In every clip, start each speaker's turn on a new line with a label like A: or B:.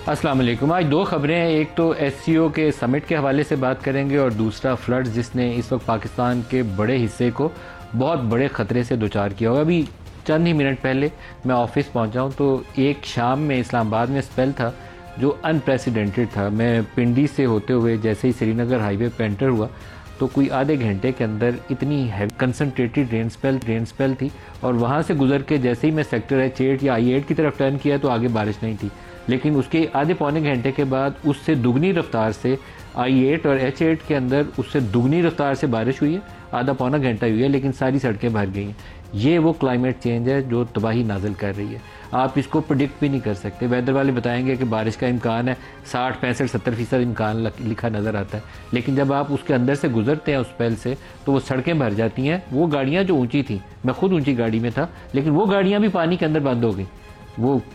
A: अस्सलाम वालेकुम। आज दो खबरें हैं, एक तो एससीओ के समिट के हवाले से बात करेंगे और दूसरा फ्लड्स जिसने इस वक्त पाकिस्तान के बड़े हिस्से को बहुत बड़े ख़तरे से दोचार किया होगा। अभी चंद ही मिनट पहले मैं ऑफिस पहुंचा हूं तो एक शाम में इस्लामाबाद में स्पेल था जो अनप्रेसिडेंटेड था। मैं पिंडी से होते हुए जैसे ही श्रीनगर हाईवे पर एंटर हुआ तो कोई आधे घंटे के अंदर इतनी कंसनट्रेटेड रेन स्पेल थी और वहाँ से गुजर के जैसे ही मैं सेक्टर H8 या I8 की तरफ टर्न किया तो आगे बारिश नहीं थी, लेकिन उसके आधे पौने घंटे के बाद उससे दुगनी रफ्तार से I8 और H8 के अंदर उससे दुगनी रफ्तार से बारिश हुई है। आधा पौना घंटा हुई है लेकिन सारी सड़कें भर गई हैं। ये वो क्लाइमेट चेंज है जो तबाही नाजिल कर रही है। आप इसको प्रिडिक्ट भी नहीं कर सकते। वेदर वाले बताएंगे कि बारिश का इम्कान है 60, 65, 70% इम्कान लिखा नज़र आता है, लेकिन जब आप उसके अंदर से गुजरते हैं उस स्पेल से तो वो सड़कें भर जाती हैं। वो गाड़ियाँ जो ऊंची थी, मैं खुद ऊंची गाड़ी में था, लेकिन वो गाड़ियाँ भी पानी के अंदर बंद हो गई।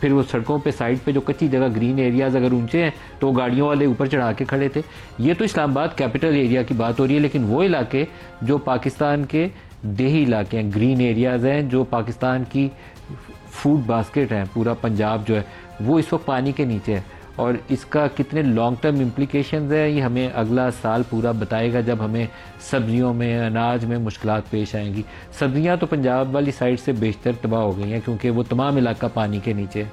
A: फिर वो सड़कों पे साइड पे जो कच्ची जगह ग्रीन एरियाज अगर ऊंचे हैं तो गाड़ियों वाले ऊपर चढ़ा के खड़े थे। ये तो इस्लामाबाद कैपिटल एरिया की बात हो रही है, लेकिन वो इलाके जो पाकिस्तान के देही इलाके हैं, ग्रीन एरियाज हैं, जो पाकिस्तान की फूड बास्केट है, पूरा पंजाब जो है वो इस वक्त पानी के नीचे है। और इसका कितने लॉन्ग टर्म इम्प्लीकेशंस है ये हमें अगला साल पूरा बताएगा, जब हमें सब्जियों में, अनाज में मुश्किलात पेश आएंगी। सब्जियां तो पंजाब वाली साइड से बेशतर तबाह हो गई हैं क्योंकि वो तमाम इलाका पानी के नीचे है,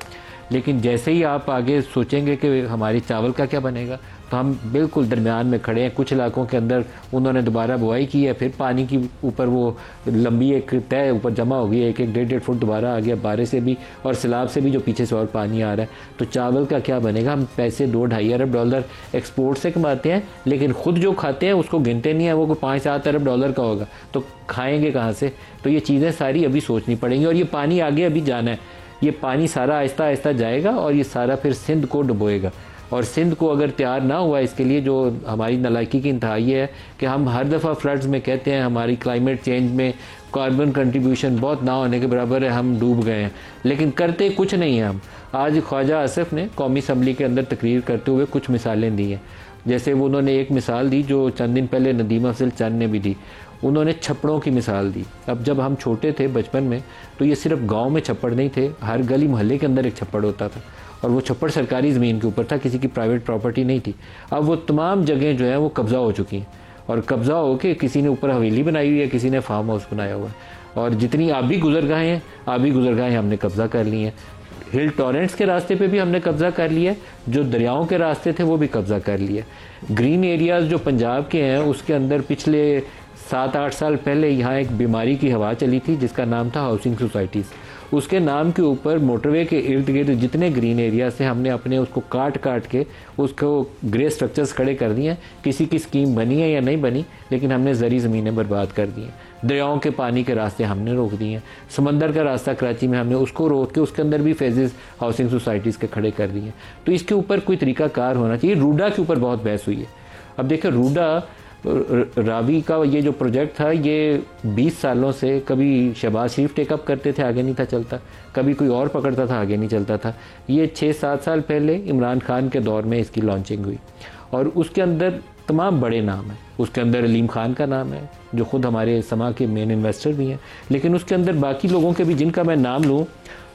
A: लेकिन जैसे ही आप आगे सोचेंगे कि हमारी चावल का क्या बनेगा तो हम बिल्कुल दरमियान में खड़े हैं। कुछ इलाकों के अंदर उन्होंने दोबारा बुआई की है, फिर पानी की ऊपर वो लंबी एक तय ऊपर जमा हो गई है, 1-1, 1.5 फुट दोबारा आ गया बारिश से भी और सैलाब से भी जो पीछे से और पानी आ रहा है। तो चावल का क्या बनेगा? हम पैसे $2-2.5 अरब एक्सपोर्ट से कमाते हैं, लेकिन खुद जो खाते हैं उसको गिनते नहीं है, वो $5-7 अरब का होगा, तो खाएंगे कहाँ से? तो ये चीज़ें सारी अभी सोचनी पड़ेंगी और ये पानी आगे अभी जाना है। ये पानी सारा आहिस्ता आहिस्ता जाएगा और ये सारा फिर सिंध को डुबोएगा। और सिंध को अगर तैयार ना हुआ इसके लिए, जो हमारी नालायकी की इंतहाई है कि हम हर दफ़ा फ्लड्स में कहते हैं हमारी क्लाइमेट चेंज में कार्बन कंट्रीब्यूशन बहुत ना होने के बराबर है, हम डूब गए हैं, लेकिन करते कुछ नहीं है हम। आज ख्वाजा आसिफ ने कौमी असम्बली के अंदर तकरीर करते हुए कुछ मिसालें दी हैं। जैसे वो उन्होंने एक मिसाल दी जो चंद दिन पहले नदीम अफजल चंद ने भी दी। उन्होंने छप्पड़ों की मिसाल दी। अब जब हम छोटे थे बचपन में तो ये सिर्फ गांव में छप्पड़ नहीं थे, हर गली मोहल्ले के अंदर एक छप्पड़ होता था और वो छप्पड़ सरकारी ज़मीन के ऊपर था, किसी की प्राइवेट प्रॉपर्टी नहीं थी। अब वो तमाम जगह जो है वो कब्ज़ा हो चुकी हैं और कब्ज़ा हो के किसी ने ऊपर हवेली बनाई हुई है, किसी ने फार्म हाउस बनाया हुआ है और जितनी आबी गुजरगाहें हैं, आबी गुजरगाहें हमने कब्ज़ा कर ली हैं। हिल टॉरेंट्स के रास्ते पे भी हमने कब्ज़ा कर लिया है, जो दरियाओं के रास्ते थे वो भी कब्ज़ा कर लिया। ग्रीन एरियाज़ जो पंजाब के हैं उसके अंदर पिछले 7-8 साल पहले यहाँ एक बीमारी की हवा चली थी जिसका नाम था हाउसिंग सोसाइटीज़। उसके नाम के ऊपर मोटरवे के इर्द गिर्द जितने ग्रीन एरिया से हमने अपने उसको काट काट के उसको ग्रे स्ट्रक्चर्स खड़े कर दिए हैं। किसी की स्कीम बनी है या नहीं बनी, लेकिन हमने ज़री ज़मीनें बर्बाद कर दी हैं। दरियाओं के पानी के रास्ते हमने रोक दिए हैं। समंदर का रास्ता कराची में हमने उसको रोक के उसके अंदर भी फेजेस हाउसिंग सोसाइटीज़ के खड़े कर दिए। तो इसके ऊपर कोई तरीका कार होना चाहिए। रूडा के ऊपर बहुत बहस हुई है। अब देखिए रूडा रावी का ये जो प्रोजेक्ट था ये 20 सालों से कभी शहबाज शरीफ टेकअप करते थे, आगे नहीं था चलता, कभी कोई और पकड़ता था, आगे नहीं चलता था। ये 6-7 साल पहले इमरान खान के दौर में इसकी लॉन्चिंग हुई और उसके अंदर तमाम बड़े नाम हैं। उसके अंदर अलीम खान का नाम है जो ख़ुद हमारे समा के मेन इन्वेस्टर भी हैं, लेकिन उसके अंदर बाकी लोगों के भी जिनका मैं नाम लूँ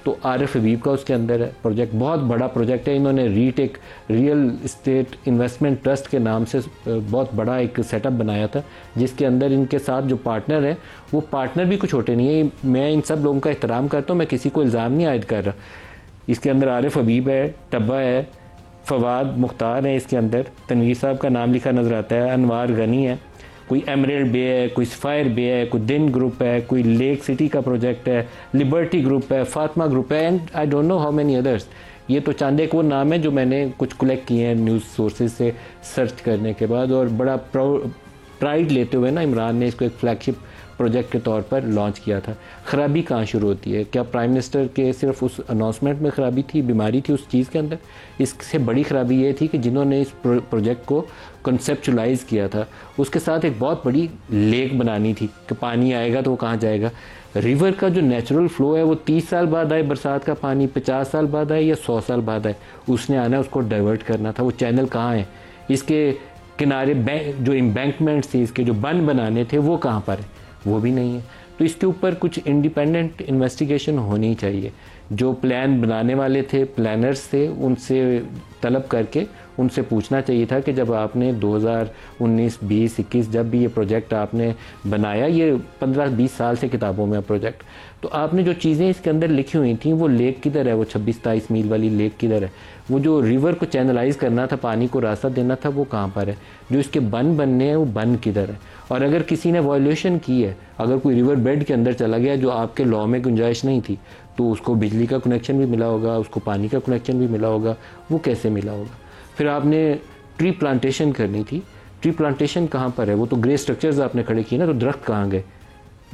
A: तो आरिफ हबीब का उसके अंदर है प्रोजेक्ट, बहुत बड़ा प्रोजेक्ट है। इन्होंने retake real estate investment trust के नाम से बहुत बड़ा एक सेटअप बनाया था जिसके अंदर इनके साथ जो पार्टनर है वो पार्टनर भी कुछ छोटे नहीं है। मैं इन सब लोगों का एहतराम करता हूँ, मैं किसी को इल्ज़ाम नहीं आयद कर रहा। इसके अंदर आरिफ हबीब है, टब्बा है, फवाद मुख्तार है, इसके अंदर तनवीर साहब का नाम लिखा नज़र आता है, अनवार गनी है, कोई एमरेल्ड बे है, कोई सफ़ायर बे है, कोई दिन ग्रुप है, कोई लेक सिटी का प्रोजेक्ट है, लिबर्टी ग्रुप है, फातिमा ग्रुप है and I don't know how many others. ये तो चंद एक वो नाम है जो मैंने कुछ कलेक्ट किए हैं न्यूज़ सोर्सेज से सर्च करने के बाद, और बड़ा प्राइड लेते हुए ना इमरान ने इसको एक फ्लैगशिप प्रोजेक्ट के तौर पर लॉन्च किया था। ख़राबी कहाँ शुरू होती है? क्या प्राइम मिनिस्टर के सिर्फ उस अनाउंसमेंट में ख़राबी थी, बीमारी थी उस चीज़ के अंदर? इससे बड़ी ख़राबी ये थी कि जिन्होंने इस प्रोजेक्ट को कंसेप्चुलाइज़ किया था उसके साथ एक बहुत बड़ी लेक बनानी थी कि पानी आएगा तो वो कहाँ जाएगा। रिवर का जो नेचुरल फ़्लो है वो 30 साल बाद आए, बरसात का पानी 50 साल बाद आए या 100 साल बाद आए, उसने आना है, उसको डाइवर्ट करना था। वो चैनल कहाँ है? इसके किनारे जो एम्बैंकमेंट्स थी, इसके जो बंद बनाने थे वो कहाँ पर है? वो भी नहीं है। तो इसके ऊपर कुछ इंडिपेंडेंट इन्वेस्टिगेशन होनी चाहिए जो प्लान बनाने वाले थे, प्लानर्स थे, उनसे तलब करके उनसे पूछना चाहिए था कि जब आपने 2019, 20, 21 जब भी ये प्रोजेक्ट आपने बनाया, ये 15-20 साल से किताबों में प्रोजेक्ट, तो आपने जो चीज़ें इसके अंदर लिखी हुई थी, वो लेक किधर है, वो 26-27 मील वाली लेक किधर है, वो जो रिवर को चैनलाइज करना था, पानी को रास्ता देना था, वो कहाँ पर है, जो इसके बन बनने हैं वो बन किधर है। और अगर किसी ने वॉल्यूशन की है, अगर कोई रिवर बेड के अंदर चला गया जो आपके लॉ में गुंजाइश नहीं थी, तो उसको बिजली का कनेक्शन भी मिला होगा, उसको पानी का कनेक्शन भी मिला होगा, वो कैसे मिला होगा। फिर आपने ट्री प्लांटेशन करनी थी, ट्री प्लांटेशन कहाँ पर है, वो तो ग्रे स्ट्रक्चर्स आपने खड़े किए ना, तो दरख्त कहाँ गए,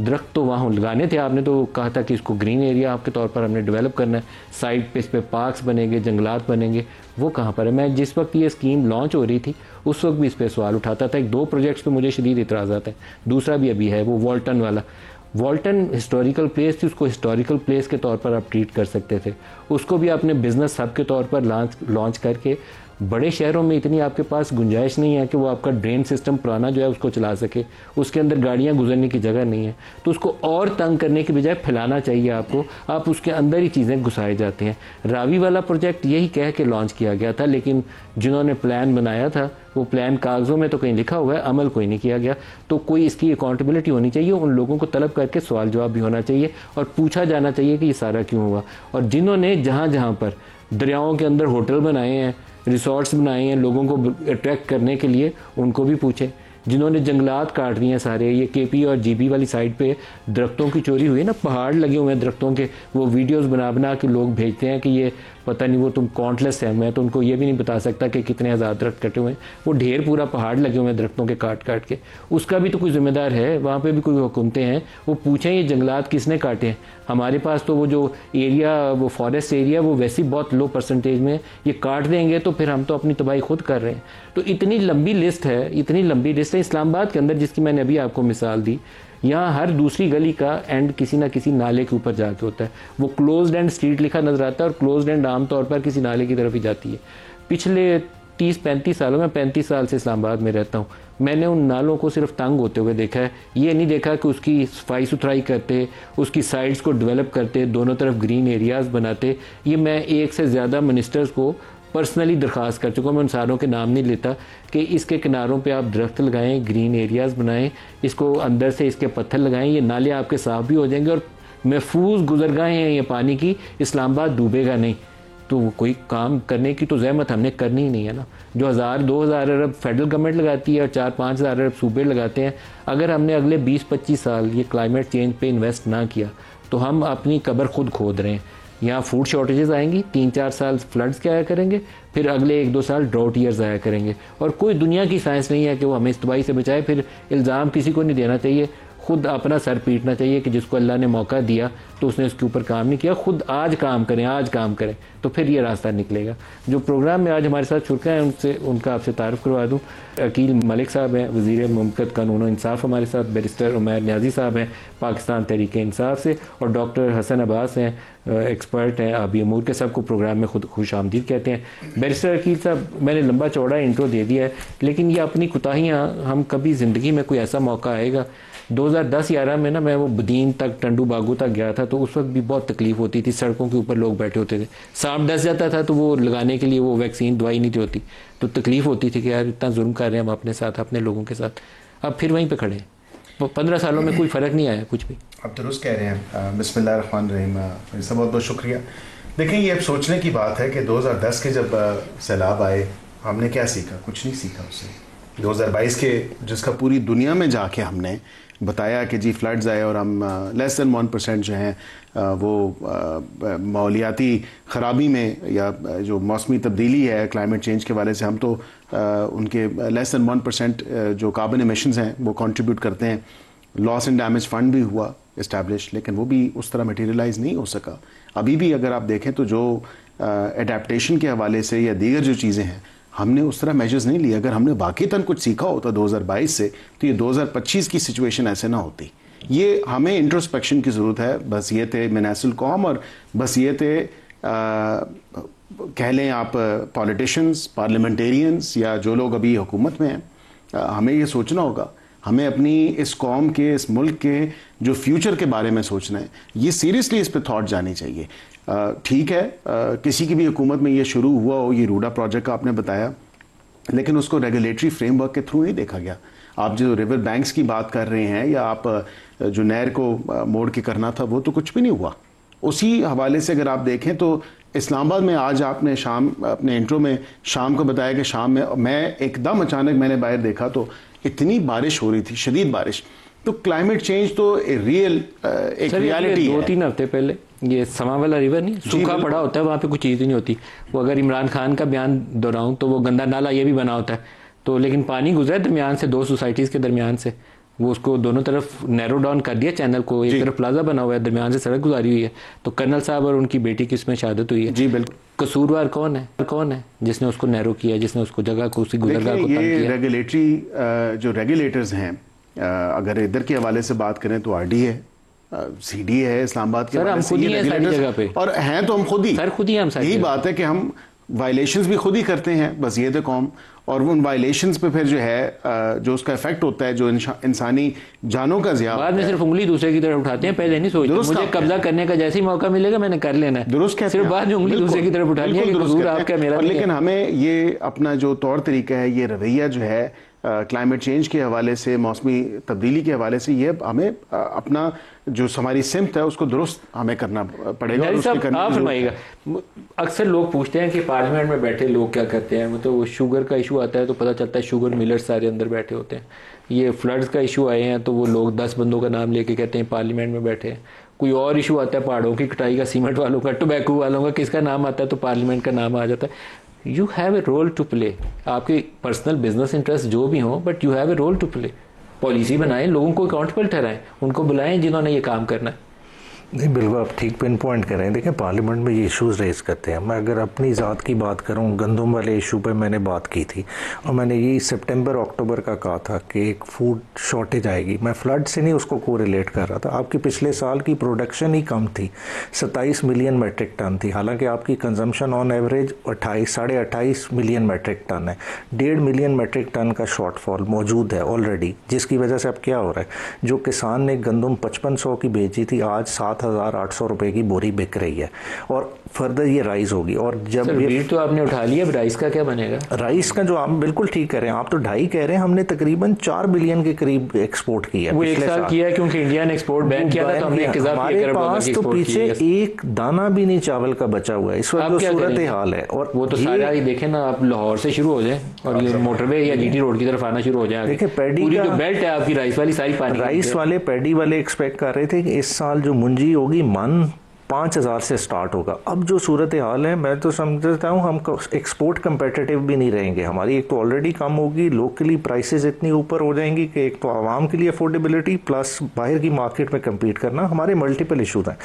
A: दरख्त तो वहाँ लगाने थे, आपने तो कहा था कि इसको ग्रीन एरिया आपके तौर पर हमने डेवलप करना है, साइड पे इस पे पार्क्स बनेंगे, जंगलात बनेंगे, वो कहाँ पर है। मैं जिस वक्त ये स्कीम लॉन्च हो रही थी उस वक्त भी इस पर सवाल उठाता था। एक 2 प्रोजेक्ट्स पे मुझे शदीद इतराज़ात हैं, दूसरा भी अभी है, वो वॉल्टन वाला। वॉल्टन हिस्टोरिकल प्लेस थी, उसको हिस्टोरिकल प्लेस के तौर पर आप ट्रीट कर सकते थे, उसको भी आपने बिजनेस हब के तौर पर लॉन्च करके, बड़े शहरों में इतनी आपके पास गुंजाइश नहीं है कि वो आपका ड्रेन सिस्टम पुराना जो है उसको चला सके, उसके अंदर गाड़ियां गुजरने की जगह नहीं है, तो उसको और तंग करने की बजाय फैलाना चाहिए आपको, आप उसके अंदर ही चीज़ें घुसाए जाते हैं। रावी वाला प्रोजेक्ट यही कह के लॉन्च किया गया था, लेकिन जिन्होंने प्लान बनाया था वो प्लान कागज़ों में तो कहीं लिखा हुआ है, अमल कोई नहीं किया गया। तो कोई इसकी अकाउंटेबिलिटी होनी चाहिए, उन लोगों को तलब करके सवाल जवाब भी होना चाहिए और पूछा जाना चाहिए कि ये सारा क्यों हुआ। और जिन्होंने जहाँ जहाँ पर दरियाओं के अंदर होटल बनाए हैं, रिसोर्ट्स बनाए हैं लोगों को अट्रैक्ट करने के लिए, उनको भी पूछें। जिन्होंने जंगलात काट दिए हैं सारे, ये केपी और जीबी वाली साइड पे दरख्तों की चोरी हुई है ना, पहाड़ लगे हुए हैं दरख्तों के, वो वीडियोस बना बना के लोग भेजते हैं कि ये पता नहीं वो तुम काउंटलेस है, मैं तो उनको ये भी नहीं बता सकता कि कितने हज़ार दरख्त कटे हुए हैं, वो ढेर पूरा पहाड़ लगे हुए हैं दरख्तों के काट काट के। उसका भी तो कोई जिम्मेदार है, वहाँ पे भी कोई हुकूमतें हैं, वो पूछें ये जंगलात किसने काटे हैं। हमारे पास तो वो जो एरिया, वो फॉरेस्ट एरिया, वो वैसे ही बहुत लो परसेंटेज में, ये काट देंगे तो फिर हम तो अपनी तबाही खुद कर रहे हैं। तो इतनी लंबी लिस्ट है, इतनी लंबी लिस्ट है। इस्लामाबाद के अंदर, जिसकी मैंने अभी आपको मिसाल दी, यहाँ हर दूसरी गली का एंड किसी ना किसी नाले के ऊपर जाके होता है, वो क्लोज्ड एंड स्ट्रीट लिखा नजर आता है और क्लोज्ड एंड आमतौर पर किसी नाले की तरफ ही जाती है। पिछले 30-35 सालों में, 35 साल से इस्लामाबाद में रहता हूँ, मैंने उन नालों को सिर्फ तंग होते हुए देखा है, ये नहीं देखा कि उसकी सफाई सुथराई करते, उसकी साइड्स को डेवलप करते, दोनों तरफ ग्रीन एरियाज़ बनाते। ये मैं एक से ज़्यादा मिनिस्टर्स को पर्सनली दरख्वास्त कर चुका हूँ, मैं उन सारों के नाम नहीं लेता, कि इसके किनारों पे आप दरख्त लगाएं, ग्रीन एरियाज़ बनाएं, इसको अंदर से इसके पत्थर लगाएं, ये नाले आपके साफ भी हो जाएंगे और महफूज गुजरगाहें हैं ये पानी की, इस्लामाबाद डूबेगा नहीं। तो कोई काम करने की तो ज़हमत हमने करनी ही नहीं है ना। जो 1000-2000 अरब फेडरल गवर्नमेंट लगाती है और 4-5 हज़ार अरब सूबे लगाते हैं, अगर हमने अगले 20-25 साल ये क्लाइमेट चेंज पे इन्वेस्ट ना किया तो हम अपनी कब्र खुद खोद रहे हैं। यहाँ फूड शॉर्टेजेस आएंगी, 3-4 साल फ्लड्स के आया करेंगे, फिर अगले 1-2 साल ड्राउट ईयर्स आया करेंगे, और कोई दुनिया की साइंस नहीं है कि वो हमें इस तबाही से बचाए। फिर इल्ज़ाम किसी को नहीं देना चाहिए, खुद अपना सर पीटना चाहिए कि जिसको अल्लाह ने मौका दिया तो उसने उसके ऊपर काम नहीं किया। खुद आज काम करें, आज काम करें, तो फिर ये रास्ता निकलेगा। जो प्रोग्राम में आज हमारे साथ छुड़का है उनका आपसे तारुफ करवा दूँ। अकील मलिक साहब हैं, वज़ीर मुमलकत कानून और इंसाफ हमारे साथ, बैरिस्टर उमैर न्याजी साहब हैं पाकिस्तान तहरीक इंसाफ से, और डॉक्टर हसन अब्बास हैं, एक्सपर्ट हैं आबी अमूर के। सबको प्रोग्राम में खुद खुश आमदीद कहते हैं। बैरिस्टर अकील साहब, मैंने लंबा चौड़ा इंट्रो दे दिया है, लेकिन ये अपनी कोताहियाँ, हम कभी ज़िंदगी में कोई ऐसा मौका आएगा, 2010-11 में ना मैं वो बदीन तक, टंडू बागू तक गया था, तो उस वक्त भी बहुत तकलीफ होती थी, सड़कों के ऊपर लोग बैठे होते थे, सांप डस जाता था तो वो लगाने के लिए वो वैक्सीन दवाई नहीं होती, तो तकलीफ होती थी कि यार इतना जुल्म कर रहे हैं हम अपने साथ, अपने लोगों के साथ। अब फिर वहीं पे खड़े हैं, 15 सालों में कोई फ़र्क नहीं आया कुछ भी।
B: आप दुरुस्त कह रहे हैं। बिस्मिल्लाहिर्रहमानिर्रहीम। इसका बहुत बहुत शुक्रिया। देखें, ये अब सोचने की बात है कि 2010 के जब सैलाब आए, हमने क्या सीखा? कुछ नहीं सीखा उससे। 2022 के, जिसका पूरी दुनिया में जाके हमने बताया कि जी फ्लड्स आए और हम लेस दैन 1% जो हैं वो माहौलियाती ख़राबी में, या जो मौसमी तब्दीली है क्लाइमेट चेंज के वाले से, हम तो उनके लेस दैन 1% जो कार्बन एमिशंस हैं वो कंट्रीब्यूट करते हैं। लॉस एंड डैमेज फ़ंड भी हुआ इस्टेब्लिश, लेकिन वो भी उस तरह मटेरियलाइज नहीं हो सका। अभी भी अगर आप देखें तो जो एडेप्टेशन के हवाले से या दीगर जो चीज़ें हैं, हमने उस तरह मेजर्स नहीं लिए। अगर हमने वाक़ईतन कुछ सीखा होता 2022 से, तो ये 2025 की सिचुएशन ऐसे ना होती। ये हमें इंट्रोस्पेक्शन की ज़रूरत है। बस ये थे मिनासिल कौम, और बस ये थे कह लें आप पॉलिटिशियंस, पार्लियामेंटेरियंस, या जो लोग अभी हुकूमत में हैं। हमें ये सोचना होगा, हमें अपनी इस कौम के, इस मुल्क के जो फ्यूचर के बारे में सोचना है, ये सीरियसली इस पे थॉट जानी चाहिए। ठीक है, किसी की भी हुकूमत में ये शुरू हुआ हो, ये रूडा प्रोजेक्ट का आपने बताया, लेकिन उसको रेगुलेटरी फ्रेमवर्क के थ्रू नहीं देखा गया। आप जो रिवर बैंक्स की बात कर रहे हैं या आप जो नहर को मोड़ के करना था, वो तो कुछ भी नहीं हुआ। उसी हवाले से अगर आप देखें तो इस्लामाबाद में आज आपने शाम अपने इंट्रो में शाम को बताया कि शाम में मैं एकदम अचानक मैंने बाहर देखा तो इतनी बारिश हो रही थी, शदीद बारिश। तो क्लाइमेट चेंज तो रियल एक रियलिटी है।
A: 2-3 हफ्ते पहले ये समा वाला रिवर नहीं सूखा पड़ा होता है, वहाँ पे कुछ चीज़ ही नहीं होती। वो अगर इमरान खान का बयान दोहराऊं तो वो गंदा नाला ये भी बना होता है, तो लेकिन पानी गुजरा दरमियान से, 2 सोसाइटीज़ के दरमियान से, वो उसको दोनों तरफ नैरो डाउन कर दिया चैनल को। एक तरफ प्लाजा बना हुआ है, दरमियान से सड़क गुजारी हुई है। तो कर्नल साहब और उनकी बेटी की उसमें शहादत हुई है।
B: जी बिल्कुल।
A: कसूरवार कौन है जिसने उसको नैरो किया, जिसने उसको जगह को, उसी गुजरगाह को तंग किया?
B: रेगुलेटरी जो रेगुलेटर्स हैं, अगर इधर के हवाले से बात करें तो आरडी है, सीडी है इस्लामाबाद के,
A: सर हम खुद ही हैं सारी जगह पे,
B: और हैं तो हम खुद ही,
A: सर खुद ही हम सारी।
B: यही बात है कि हम वायलेशंस भी खुद ही करते हैं, बस ये तो कौम। और वो उन वायलेशंस पे फिर जो है जो उसका इफेक्ट होता है, जो इंसानी जानों का ज़िया, बाद
A: में सिर्फ उंगली दूसरे की तरफ उठाते हैं, पहले नहीं सोचते मुझे कब्जा करने का जैसे ही मौका मिलेगा मैंने कर लेना है।
B: दुरुस्त कहते हैं,
A: सिर्फ बाद में उंगली दूसरे की तरफ उठानी है कि कसूर आपका मेरा।
B: लेकिन हमें ये अपना जो तौर तरीका है, ये रवैया जो है क्लाइमेट चेंज के हवाले से, मौसमी तब्दीली के हवाले से, ये हमें अपना जो हमारी सिमत है उसको दुरुस्त हमें करना पड़ेगा।
A: आप फरमाइएगा, अक्सर लोग पूछते हैं कि पार्लियामेंट में बैठे लोग क्या करते हैं, मतलब शुगर का इशू आता है तो पता चलता है शुगर मिलर्स सारे अंदर बैठे होते हैं। ये फ्लड्स का इशू आए हैं तो वो लोग 10 बंदों का नाम लेके कहते हैं पार्लियामेंट में बैठे हैं। कोई और इशू आता है पहाड़ों की कटाई का, सीमेंट वालों का, टोबैको वालों का, किसका नाम आता है तो पार्लियामेंट का नाम आ जाता है। You have a role to play, आपके पर्सनल बिजनेस इंटरेस्ट जो भी हो, but you have a role to play. Policy बनाएं, लोगों को अकाउंटेबल ठहराएं, उनको बुलाएं जिन्होंने ये काम करना है।
C: नहीं, बिल्कुल आप ठीक पिन पॉइंट करें। देखें पार्लियामेंट में ये इश्यूज़ रेज़ करते हैं। मैं अगर अपनी ज़ात की बात करूं, गंदम वाले इशू पे मैंने बात की थी और मैंने ये सितंबर अक्टूबर का कहा था कि एक फूड शॉर्टेज आएगी। मैं फ्लड से नहीं उसको कोरिलेट कर रहा था। आपकी पिछले साल की प्रोडक्शन ही कम थी, 27 मिलियन मेट्रिक टन थी, हालांकि आपकी consumption on average 28 million metric ton है। 1.5 मिलियन मेट्रिक टन का शॉर्टफॉल मौजूद है ऑलरेडी, जिसकी वजह से अब क्या हो रहा है, जो किसान ने गंदम 5500 की बेची थी, आज 7,800 रुपए की बोरी बिक रही है और फर्दर ये राइज होगी। और जब ये
A: तो आपने उठा लिया, अब राइस का क्या बनेगा?
C: राइस का जो आप बिल्कुल ठीक कह रहे हैं, आप तो 2.5 कह रहे हैं, हमने तकरीबन 4 बिलियन के करीब एक्सपोर्ट किया
A: वो एक साल किया, क्योंकि इंडिया ने एक्सपोर्ट बैन किया था, तो हमने
C: हमारे पास तो पीछे एक दाना भी नहीं चावल का बचा हुआ है इस वक्त जो सूरत हाल है। और
A: वो तो सारा ही देखें ना, आप लाहौर से शुरू हो जाए और ये मोटरवे या जीटी रोड की तरफ आना शुरू हो जाए।
C: देखिए पैडी
A: पूरी जो बेल्ट है आपकी राइस वाली, सारी पानी,
C: राइस वाले पैडी वाले एक्सपेक्ट कर रहे थे कि इस साल जो मुंजी होगी मन 5,000 से स्टार्ट होगा। अब जो सूरत हाल है, मैं तो समझता हूँ हम एक्सपोर्ट कंपेटिटिव भी नहीं रहेंगे। हमारी एक तो ऑलरेडी कम होगी, लोकली प्राइसेस इतनी ऊपर हो जाएंगी कि एक तो आवाम के लिए अफोर्डेबिलिटी प्लस बाहर की मार्केट में कम्पीट करना, हमारे मल्टीपल इशूज़ हैं।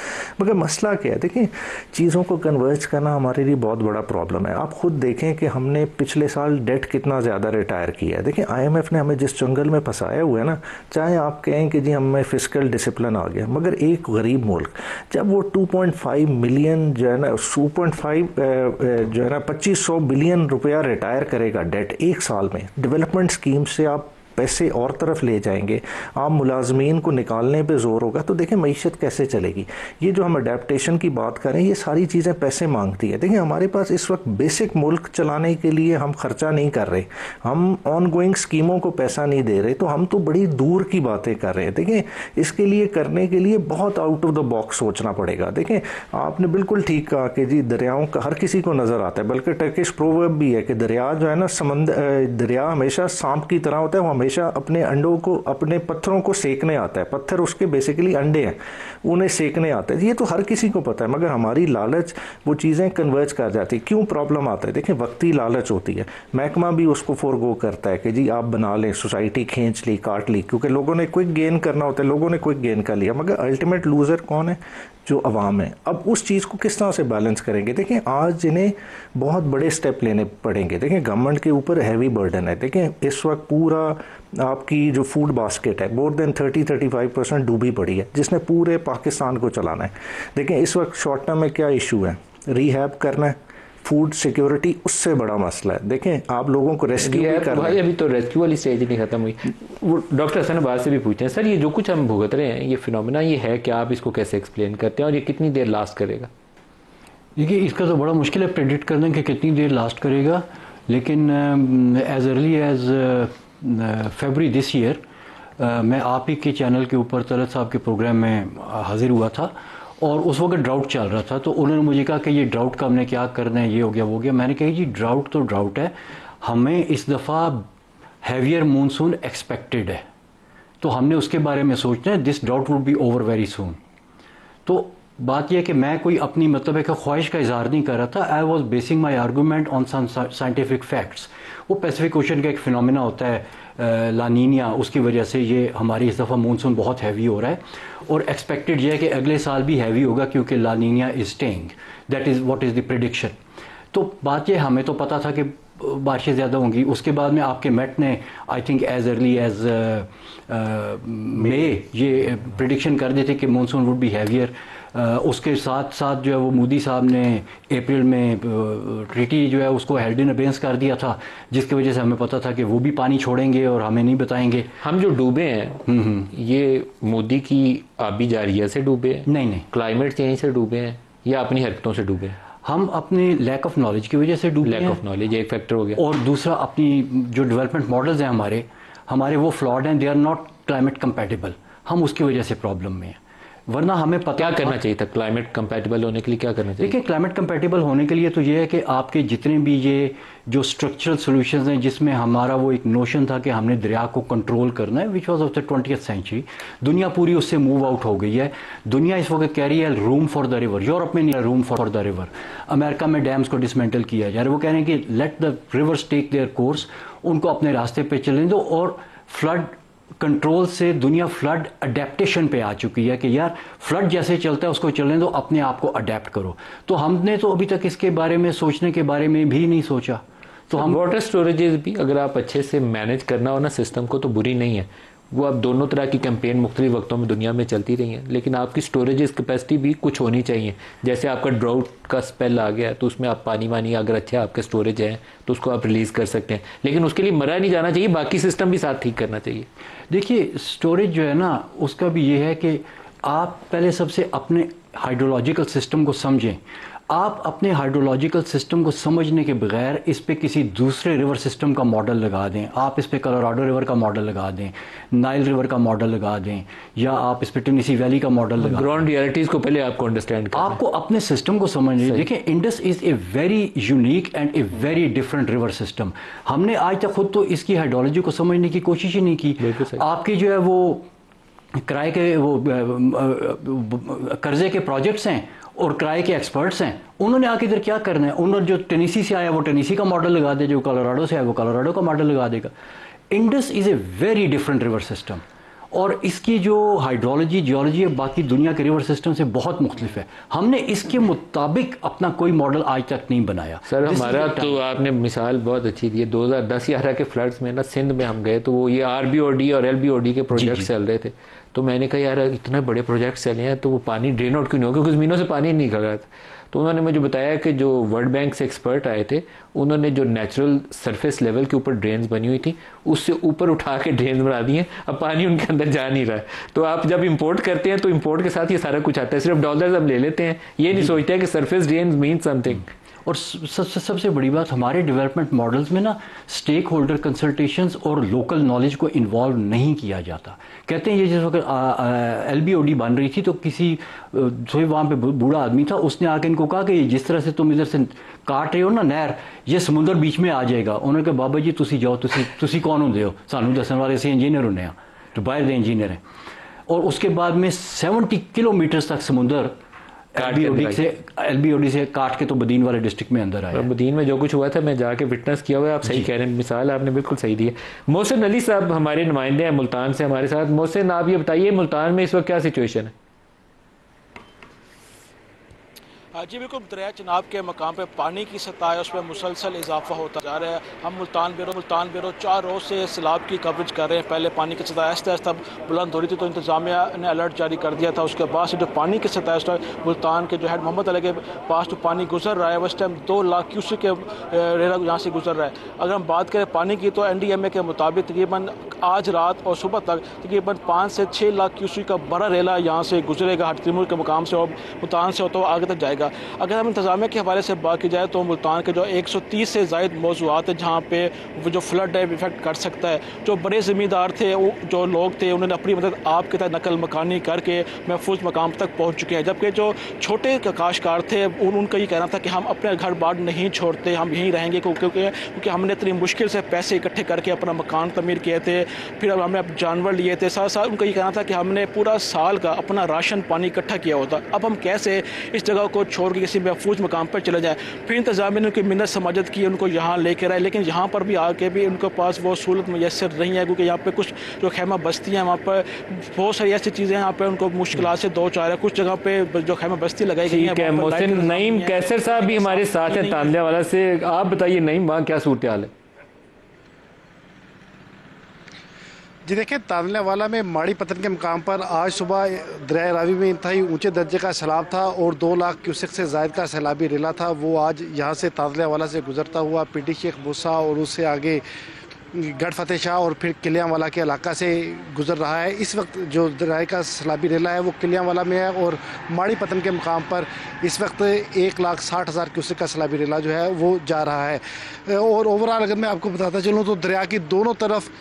C: मगर मसला क्या है, देखिए चीज़ों को कन्वर्ज करना हमारे लिए बहुत बड़ा प्रॉब्लम है। आप खुद देखें कि हमने पिछले साल डेट कितना ज़्यादा रिटायर किया है। देखिए IMF ने हमें जिस जंगल में फंसाया हुआ है ना, चाहे आप कहें कि जी हमें फिस्कल डिसिप्लिन आ गया, मगर एक गरीब मुल्क जब वो 2.5 मिलियन जो है ना, 2.5 जो है ना 2500 बिलियन रुपया रिटायर करेगा डेट एक साल में, डेवलपमेंट स्कीम से आप पैसे और तरफ ले जाएंगे, आप मुलाजमीन को निकालने पे जोर होगा, तो देखें मईशत कैसे चलेगी। ये जो हम अडेप्टेशन की बात करें, ये सारी चीज़ें पैसे मांगती है। देखिए हमारे पास इस वक्त बेसिक मुल्क चलाने के लिए हम खर्चा नहीं कर रहे, हम ऑन गोइंग स्कीमों को पैसा नहीं दे रहे, तो हम तो बड़ी दूर की बातें कर रहे हैं। देखें इसके लिए करने के लिए बहुत आउट ऑफ द बॉक्स सोचना पड़ेगा। देखें आपने बिल्कुल ठीक कहा कि जी दरियाओं का हर किसी को नज़र आता है, बल्कि टर्किश प्रोवर्ब भी है कि दरिया जो है ना, दरिया हमेशा सांप की तरह होता है, वो हमेशा अपने अंडों को, अपने पत्थरों को सेकने आता है। पत्थर उसके बेसिकली अंडे हैं, उन्हें सेकने आता है। ये तो हर किसी को पता है, मगर हमारी लालच वो चीज़ें कन्वर्ज कर जाती है। क्यों प्रॉब्लम आता है? देखिए वक्ती लालच होती है, महकमा भी उसको फोरगो करता है कि जी आप बना लें, सोसाइटी खींच ली, काट ली, क्योंकि लोगों ने क्विक गेन करना होता है, लोगों ने क्विक गेन कर लिया, मगर अल्टीमेट लूजर कौन है? जो अवाम है। अब उस चीज़ को किस तरह से बैलेंस करेंगे? देखें आज इन्हें बहुत बड़े स्टेप लेने पड़ेंगे। देखें गवर्नमेंट के ऊपर हैवी बर्डन है। देखें इस वक्त पूरा आपकी जो फूड बास्केट है मोर देन 30-35% डूबी पड़ी है, जिसने पूरे पाकिस्तान को चलाना है। देखें इस वक्त शॉर्ट टर्म में क्या इशू है, रीहैब करना है, फूड सिक्योरिटी उससे बड़ा मसला है। देखें आप लोगों को रेस्क्यू भी कर रहे हैं,
A: अभी तो रेस्क्यू वाली स्टेज ही नहीं खत्म हुई। वो डॉक्टर हसन अब्बास से भी पूछते हैं, सर ये जो कुछ हम भुगत रहे हैं ये फिनोमेना ये है क्या, आप इसको कैसे एक्सप्लेन करते हैं और ये कितनी देर लास्ट करेगा?
D: देखिए इसका तो बड़ा मुश्किल है प्रेडिक्ट करना कि कितनी देर लास्ट करेगा, लेकिन as early as February this year मैं आप ही के चैनल के ऊपर तलत साहब के प्रोग्राम में हाजिर हुआ था और उस वक्त ड्राउट चल रहा था, तो उन्होंने मुझे कहा कि ये ड्राउट का हमने क्या करना है, ये हो गया वो हो गया। मैंने कहा जी ड्राउट तो ड्राउट है, हमें इस दफ़ा हैवियर मानसून एक्सपेक्टेड है, तो हमने उसके बारे में सोचना है, this drought would be over very soon. तो बात यह है कि मैं कोई अपनी मतलब है कि ख्वाहिश का इजहार नहीं कर रहा था, I was basing my argument on some scientific facts. वो पैसिफिक ओशन का एक फिनोमेना होता है लानीनिया, उसकी वजह से ये हमारी इस दफ़ा मानसून बहुत हैवी हो रहा है और एक्सपेक्टेड ये है कि अगले साल भी हैवी होगा क्योंकि La Nina is staying, that is what is the prediction. तो बात ये हमें तो पता था कि बारिशें ज़्यादा होंगी, उसके बाद में आपके मेट ने I think as early as May ये प्रिडिक्शन कर दी थी कि मानसून वुड बी हैवियर। उसके साथ साथ जो है वो मोदी साहब ने अप्रैल में ट्रीटी जो है उसको हेल्ड इन अबेंस कर दिया था, जिसकी वजह से हमें पता था कि वो भी पानी छोड़ेंगे और हमें नहीं बताएंगे।
A: हम जो डूबे हैं ये मोदी की आबी जारिया से डूबे हैं?
D: नहीं नहीं,
A: क्लाइमेट चेंज से डूबे हैं या अपनी हरकतों से डूबे हैं?
D: हम अपने लैक ऑफ नॉलेज की वजह से डूबे हैं।
A: लैक ऑफ नॉलेज एक फैक्टर हो गया,
D: और दूसरा अपनी जो डेवलपमेंट मॉडल्स हैं हमारे वो फ्लॉड हैं, they are not climate compatible, हम उसकी वजह से प्रॉब्लम में हैं। वरना हमें पता
A: क्या करना चाहिए था क्लाइमेट कंपैटिबल होने के लिए? क्या करना चाहिए?
D: देखिए क्लाइमेट कंपैटिबल होने के लिए तो ये है कि आपके जितने भी ये जो स्ट्रक्चरल सॉल्यूशंस हैं, जिसमें हमारा वो एक नोशन था कि हमने दरिया को कंट्रोल करना है, which was of the 20th century, दुनिया पूरी उससे मूव आउट हो गई है। दुनिया इस वक्त कह रही है room for the river, Europe में नहीं है room for the river, America में डैम्स को डिसमेंटल किया जा रहा है, वो कह रहे हैं कि let the rivers take their course, उनको अपने रास्ते पे चलने दो। और फ्लड कंट्रोल से दुनिया फ्लड अडेप्टेशन पे आ चुकी है कि यार फ्लड जैसे चलता है उसको चलने दो, अपने आप को अडेप्ट करो। तो हमने तो अभी तक इसके बारे में सोचने के बारे में भी नहीं सोचा। तो हम
A: वाटर स्टोरेजेस भी अगर आप अच्छे से मैनेज करना हो ना सिस्टम को तो बुरी नहीं है, वो अब दोनों तरह की कैंपेन मुख्तलिफ वक्तों में दुनिया में चलती रही हैं, लेकिन आपकी स्टोरेजेस कैपेसिटी भी कुछ होनी चाहिए। जैसे आपका ड्राउट का स्पेल आ गया तो उसमें आप पानी वानी अगर अच्छे आपके स्टोरेज है तो उसको आप रिलीज़ कर सकते हैं, लेकिन उसके लिए मरा नहीं जाना चाहिए, बाकी सिस्टम भी साथ ठीक करना चाहिए।
D: देखिए स्टोरेज जो है ना उसका भी ये है कि आप पहले सबसे अपने हाइड्रोलॉजिकल सिस्टम को समझें। आप अपने हाइड्रोलॉजिकल सिस्टम को समझने के बगैर इस पे किसी दूसरे रिवर सिस्टम का मॉडल लगा दें, आप इस पे कोलोराडो रिवर का मॉडल लगा दें, नाइल रिवर का मॉडल लगा दें, या आप इस पे टेनेसी वैली का मॉडल लगा दें।
A: ग्राउंड रियलिटीज़ को पहले आपको अंडरस्टैंड करना है,
D: आपको अपने सिस्टम को समझना। देखिए Indus is a very unique and a very different river system. हमने आज तक खुद तो इसकी हाइड्रोलॉजी को समझने की कोशिश ही नहीं की। आपकी जो है वो किराए के वो कर्जे के प्रोजेक्ट्स हैं और किराए के एक्सपर्ट्स हैं, उन्होंने आके इधर क्या करना है, उन्होंने जो टेनेसी से आया वो टेनेसी का मॉडल लगा दे, जो कोलोराडो से आया वो कोलोराडो का मॉडल लगा देगा। Indus is a very different river system और इसकी जो हाइड्रोलॉजी जियोलॉजी है बाकी दुनिया के रिवर सिस्टम से बहुत मुख्तलिफ है। हमने इसके मुताबिक अपना कोई मॉडल आज तक नहीं बनाया।
A: सर हमारा तो आपने मिसाल बहुत अच्छी दी है, 2010-11 के फ्लड्स में ना सिंध में हम गए तो वो ये RBOD और LBOD के प्रोजेक्ट चल रहे थे, तो मैंने कहा यार इतने बड़े प्रोजेक्ट चले हैं तो वो पानी ड्रेन आउट क्यों नहीं हो, क्योंकि ज़मीनों से पानी नहीं निकल रहा था। तो उन्होंने मुझे बताया कि जो वर्ल्ड बैंक से एक्सपर्ट आए थे उन्होंने जो नेचुरल सरफेस लेवल के ऊपर ड्रेन्स बनी हुई थी उससे ऊपर उठा के ड्रेन बना दिए, अब पानी उनके अंदर जा नहीं रहा है। तो आप जब इंपोर्ट करते हैं तो इंपोर्ट के साथ ये सारा कुछ आता है, सिर्फ डॉलर्स हम ले लेते हैं, ये नहीं सोचते हैं कि सरफेस ड्रेन मीन समथिंग।
D: और सबसे बड़ी बात हमारे डेवलपमेंट मॉडल्स में ना स्टेक होल्डर कंसल्टेशंस और लोकल नॉलेज को इन्वॉल्व नहीं किया जाता। कहते हैं ये जिस वक्त LBOD बन रही थी तो किसी वहाँ पे बूढ़ा आदमी था, उसने आके इनको कहा कि जिस तरह से तुम इधर से काट रहे हो ना नहर, ये समुद्र बीच में आ जाएगा। उन्होंने कहा बाबा जी तुसी जाओ, तुसी कौन होंगे हो सानू दसन वाले, से इंजीनियर होने हैं तो बाहर दे इंजीनियर हैं। और उसके बाद में 70 किलोमीटर तक समुद्र LBOD से काट के तो बदीन वाले डिस्ट्रिक्ट में अंदर आया।
A: बदीन में जो कुछ हुआ था मैं जाके विटनेस किया हुआ है। आप सही कह रहे हैं, मिसाल आपने बिल्कुल सही दी है। मोहसिन अली साहब हमारे नुमाइंदे हैं मुल्तान से हमारे साथ। मोहसिन आप ये बताइए मुल्तान में इस वक्त क्या सिचुएशन है?
E: जी बिल्कुल, दरिया चनाब के मकाम पे पानी की सतह है उसमें मुसलसल इजाफा होता जा रहा है। हम मुल्तान ब्यूरो 4 रोज़ से सैलाब की कवरेज कर रहे हैं। पहले पानी की सतह आहिस्ता आहिस्ता बुलंद हो रही थी तो इंतजामिया ने अलर्ट जारी कर दिया था। उसके बाद से जो पानी की सतह है मुल्तान के जो है मोहम्मद अली के पास जो पानी गुजर रहा है उस टाइम 2 लाख क्यूसेक के रेला यहाँ से गुजर रहा है। अगर हम बात करें पानी की तो NDMA के मुताबिक तकरीबन आज रात और सुबह तक तकरीबन 5 से 6 लाख क्यूसेक का बड़ा रेला यहाँ से गुजरेगा हट तिमुर के मुकाम से और मुल्तान से होता हुआ आगे तक जाएगा। अगर हम इंतजामिया के हवाले से बात की जाए तो मुल्तान के जो 130 से ज़ायद मौज़ूआत है जहाँ पे वो जो फ्लड है इफेक्ट कर सकता है। जो बड़े ज़मींदार थे वो जो लोग थे उन्होंने अपनी मदद आपके तहत नकल मकानी करके महफूज मकाम तक पहुँच चुके हैं, जबकि जो छोटे काश्तकार थे उनका ये कहना था कि हम अपने घर बार नहीं छोड़ते, हम यहीं रहेंगे क्योंकि हमने इतनी मुश्किल से पैसे इकट्ठे करके अपना मकान तमीर किए थे, फिर अब हमने जानवर लिए थे, साथ साथ उनका ये कहना था कि हमने पूरा साल का अपना राशन पानी इकट्ठा किया होता, अब हम कैसे इस जगह को छोड़ के किसी महफूज मकाम पर चले जाएँ। फिर इंतजामिया ने उनकी मिन्नत समाजत की, उनको यहाँ लेकर आए, लेकिन यहाँ पर भी आके भी उनके पास वो सहूलत मैसर नहीं है क्योंकि यहाँ पे कुछ जो खैमा बस्ती हैं वहाँ पर बहुत सारी ऐसी चीज़ें हैं यहाँ पे उनको मुश्किल से दो चार है। कुछ जगह पे जो खैमा बस्ती लगाई गई है।
A: मोहसिन नईम कैसर साहब भी हमारे साथ हैं तांदलेवाला से। आप बताइए नईम, वहाँ क्या सूरत हाल है?
F: जी देखिए, तांदलेवाला में माड़ी पतन के मुकाम पर आज सुबह दरिया रावी में इंतहाई ऊंचे दर्जे का सैलाब था और 2 लाख क्यूसेक से ज़ायद का सैलाबी रेला था। वो आज यहाँ से तांदलेवाला से गुजरता हुआ पिंडी शेख मूसा और उससे आगे गढ़ फतेह शाह और फिर किलियांवाला के इलाका से गुजर रहा है। इस वक्त जो दरिया का सैलाबी रेला है वो किलियांवाला में है और माड़ी पतन के मुकाम पर इस वक्त 1,60,000 क्यूसेक का सैलाबी रेला जो है वो जा रहा है। और ओवरऑल अगर मैं आपको बताता चलूँ तो दरिया की दोनों तरफ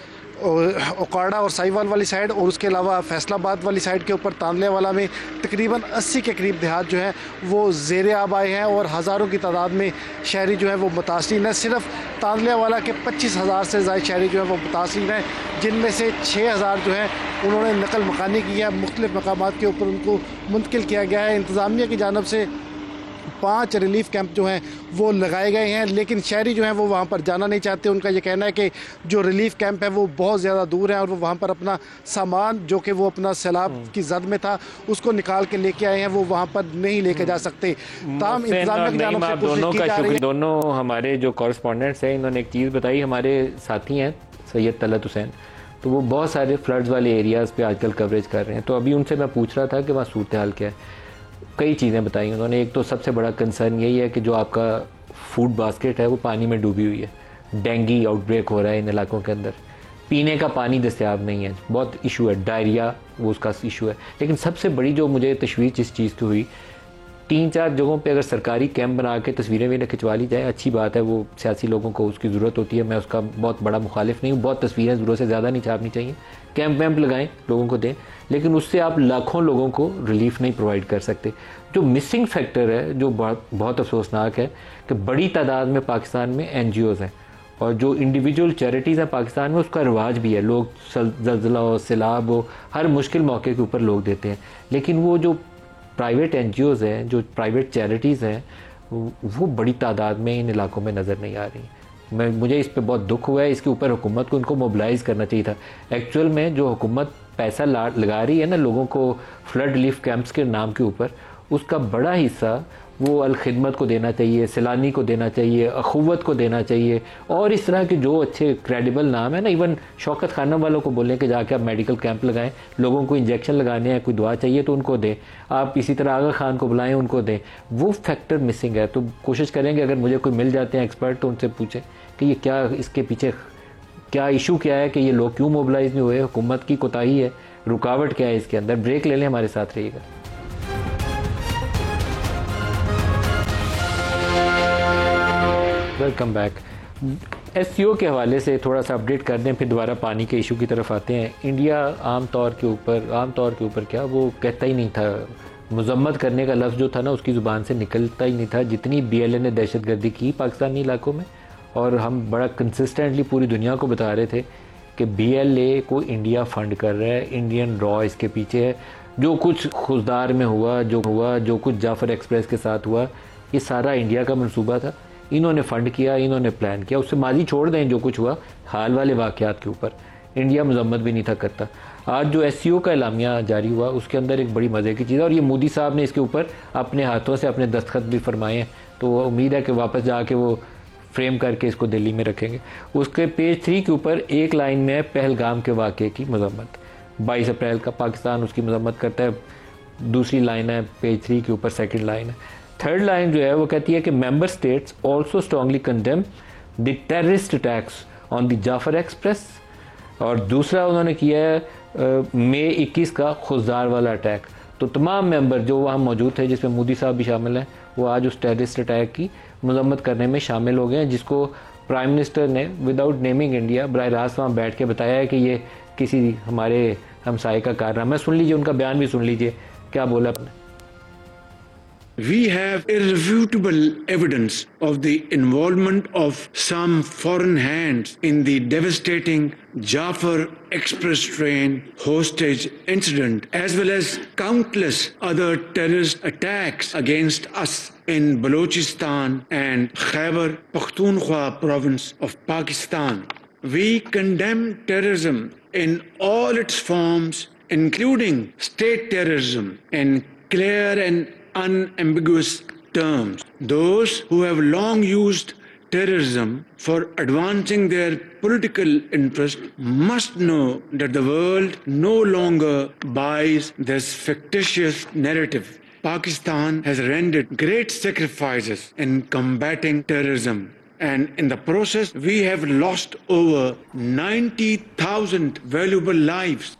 F: ओकाड़ा और साहिवाल वाली साइड और उसके अलावा फैसलाबाद वाली साइड के ऊपर तांदलेवाला में तकरीबन 80 के करीब देहात जो हैं वो ज़ेरे आब आए हैं और हज़ारों की तादाद में शहरी जो हैं वो मुतासिर हैं। सिर्फ तांदलेवाला के 25,000 से ज़ायद शहरी जो हैं वो मुतासिर हैं, जिनमें से 6,000 जो हैं उन्होंने नकल मकानी की है, मुख्तलिफ़ मकामात के ऊपर उनको मुंतकिल किया गया है। इंतज़ामिया की जानब से 5 रिलीफ कैंप जो हैं वो लगाए गए हैं, लेकिन शहरी जो हैं वो वहाँ पर जाना नहीं चाहते। उनका ये कहना है कि जो रिलीफ कैंप है वो बहुत ज़्यादा दूर है और वो वहाँ पर अपना सामान जो कि वो अपना सैलाब की जद में था उसको निकाल के लेके आए हैं, वो वहाँ पर नहीं लेके जा सकते। ताम इंतजामिया की जानब से कोशिश की जा रही है।
A: दोनों हमारे जो कॉरेस्पॉन्डेंट्स हैं इन्होंने एक चीज़ बताई, हमारे साथी हैं सैयद तलत हुसैन, तो वो बहुत सारे फ्लड्स वाले एरियाज़ पे आजकल कवरेज कर रहे हैं। तो अभी उनसे मैं पूछ रहा था कि वहाँ सूरत हाल क्या है। कई चीज़ें बताई उन्होंने। एक तो सबसे बड़ा कंसर्न यही है कि जो आपका फूड बास्केट है वो पानी में डूबी हुई है। डेंगू आउटब्रेक हो रहा है इन इलाकों के अंदर, पीने का पानी दस्तयाब नहीं है, बहुत इशू है। डायरिया वो उसका इशू है। लेकिन सबसे बड़ी जो मुझे तशवीश इस चीज़ की हुई, 3-4 जगहों पे अगर सरकारी कैंप बना के तस्वीरें भी खिंचवा ली जाए, अच्छी बात है, वो सियासी लोगों को उसकी ज़रूरत होती है, मैं उसका बहुत बड़ा मुखालिफ नहीं हूँ। बहुत तस्वीरें ज़रूरत से ज़्यादा नहीं छापनी चाहिए, कैंप वैम्प लगाएं, लोगों को दें, लेकिन उससे आप लाखों लोगों को रिलीफ नहीं प्रोवाइड कर सकते। जो मिसिंग फैक्टर है, जो बहुत अफसोसनाक है कि बड़ी तादाद में पाकिस्तान में NGOs हैं और जो इंडिविजुअल चैरिटीज़ हैं पाकिस्तान में, उसका रिवाज भी है। लोग ज़लज़ला हो, सैलाब हो, हर मुश्किल मौके के ऊपर लोग देते हैं, लेकिन वो जो प्राइवेट NGOs हैं, जो प्राइवेट चैरिटीज़ हैं, वो बड़ी तादाद में इन इलाकों में नज़र नहीं आ रही। मुझे इस पे बहुत दुख हुआ है। इसके ऊपर हुकूमत को इनको मोबिलाइज़ करना चाहिए था। एक्चुअल में जो हुकूमत पैसा लगा रही है ना लोगों को फ्लड रिलीफ कैंप्स के नाम के ऊपर, उसका बड़ा हिस्सा वो अल खिदमत को देना चाहिए, सैलानी को देना चाहिए, अखुवत को देना चाहिए, और इस तरह के जो अच्छे क्रेडिबल नाम है ना, इवन शौकत खानम वालों को बोलें कि जाके आप मेडिकल कैंप लगाएं, लोगों को इंजेक्शन लगाने हैं, कोई दवा चाहिए तो उनको दें। आप इसी तरह आगा खान को बुलाएं, उनको दें। वो फैक्टर मिसिंग है। तो कोशिश करेंगे अगर मुझे कोई मिल जाते हैं एक्सपर्ट तो उनसे पूछें कि ये क्या, इसके पीछे क्या इशू क्या है, कि ये लोग क्यों मोबिलाइज नहीं हुए, हुकूमत की कोताही है, रुकावट क्या है इसके अंदर। ब्रेक ले लें, हमारे साथ रहिएगा। Welcome back. SCO के हवाले से थोड़ा सा अपडेट कर दें, फिर दोबारा पानी के इशू की तरफ आते हैं। इंडिया आम तौर के ऊपर क्या, वो कहता ही नहीं था, मजम्मत करने का लफ्ज़ जो था ना उसकी ज़ुबान से निकलता ही नहीं था। जितनी BLA ने दहशतगर्दी की पाकिस्तानी इलाकों में, और हम बड़ा कंसिस्टेंटली पूरी दुनिया को बता रहे थे कि BLA को इंडिया फंड कर रहा है, इंडियन रॉ इसके पीछे है। जो कुछ खुजदार में हुआ, जो कुछ जाफर एक्सप्रेस के साथ हुआ, ये सारा इंडिया का मंसूबा था। इन्होंने फ़ंड किया, इन्होंने प्लान किया। उससे माजी छोड़ दें जो कुछ हुआ हाल वाले वाक़यात के ऊपर, इंडिया मजम्मत भी नहीं था करता। आज जो SCO का एलामिया जारी हुआ उसके अंदर एक बड़ी मज़े की चीज़ है, और ये मोदी साहब ने इसके ऊपर अपने हाथों से अपने दस्तखत भी फरमाए हैं, तो उम्मीद है कि वापस जाके वो फ्रेम करके इसको दिल्ली में रखेंगे। उसके पेज 3 के ऊपर एक लाइन में है पहलगाम के वाक़े की मजम्मत, 22 अप्रैल का पाकिस्तान उसकी मजम्मत करता है। दूसरी लाइन है पेज 3 के ऊपर, सेकंड लाइन है। थर्ड लाइन जो है वो कहती है कि member states also strongly condemn the terrorist attacks on the Jaffar Express, और दूसरा उन्होंने किया है मई 21 का खुजदार वाला अटैक। तो तमाम मेंबर जो वहाँ मौजूद थे, जिसमें मोदी साहब भी शामिल हैं, वो आज उस टेररिस्ट अटैक की मजम्मत करने में शामिल हो गए हैं, जिसको प्राइम मिनिस्टर ने विदाउट नेमिंग इंडिया बराह रास्त वहाँ बैठ के बताया है कि ये किसी हमारे हमसाये का कारनामा है। सुन लीजिए, उनका बयान भी सुन लीजिए क्या बोला आपने।
G: We have irrefutable evidence of the involvement of some foreign hands in the devastating Jafar Express train hostage incident, as well as countless other terrorist attacks against us in Balochistan and Khyber Pakhtunkhwa province of Pakistan. We condemn terrorism in all its forms, including state terrorism, in clear and unambiguous terms. Those who have long used terrorism for advancing their political interest must know that the world no longer buys this fictitious narrative. Pakistan has rendered great sacrifices in combating terrorism, and in the process we have lost over 90,000 valuable lives.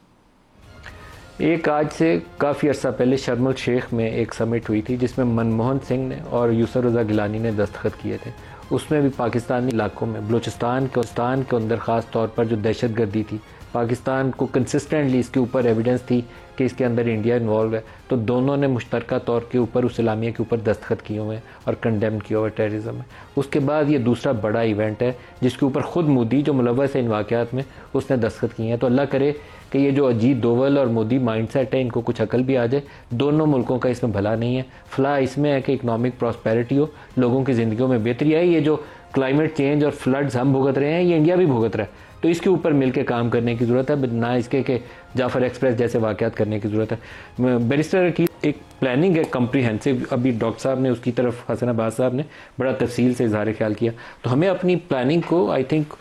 A: एक आज से काफ़ी अर्सा पहले शर्म अल शेख में एक summit हुई थी, जिसमें मनमोहन सिंह ने और यूसुफ रज़ा गिलानी ने दस्तखत किए थे। उसमें भी पाकिस्तानी इलाकों में बलूचिस्तान के अंदर ख़ास तौर पर जो दहशत गर्दी थी, पाकिस्तान को कंसिस्टेंटली इसके ऊपर एविडेंस थी कि इसके अंदर इंडिया इन्वॉल्व है, तो दोनों ने मुश्तरका तौर के ऊपर उस इलामिया के ऊपर दस्तखत किए हुए हैं और कंडेम किया हुआ टेररिज्म है। उसके बाद ये दूसरा बड़ा इवेंट है जिसके ऊपर ख़ुद मोदी जो मुलव्वस है इन वाक़यात में, उसने दस्तखत किए हैं। तो अल्लाह करे कि ये जो अजीत दोवल और मोदी माइंडसेट है, इनको कुछ अकल भी आ जाए। दोनों मुल्कों का इसमें भला नहीं है, फलाह इसमें है कि इकनॉमिक प्रॉस्पेरिटी हो, लोगों की ज़िंदगियों में बेहतरी आए। ये जो क्लाइमेट चेंज और फ्लड्स हम भुगत रहे हैं, ये इंडिया भी भुगत रहा है, तो इसके ऊपर मिलकर काम करने की ज़रूरत है, ना इसके कि जाफर एक्सप्रेस जैसे वाक़यात करने की ज़रूरत है। बैरिस्टर की एक प्लानिंग है कम्प्रीहेंसिव, अभी डॉक्टर साहब ने उसकी तरफ, हसन अब्बास साहब ने बड़ा तफसील से इजहार ख्याल किया। तो हमें अपनी प्लानिंग को आई थिंक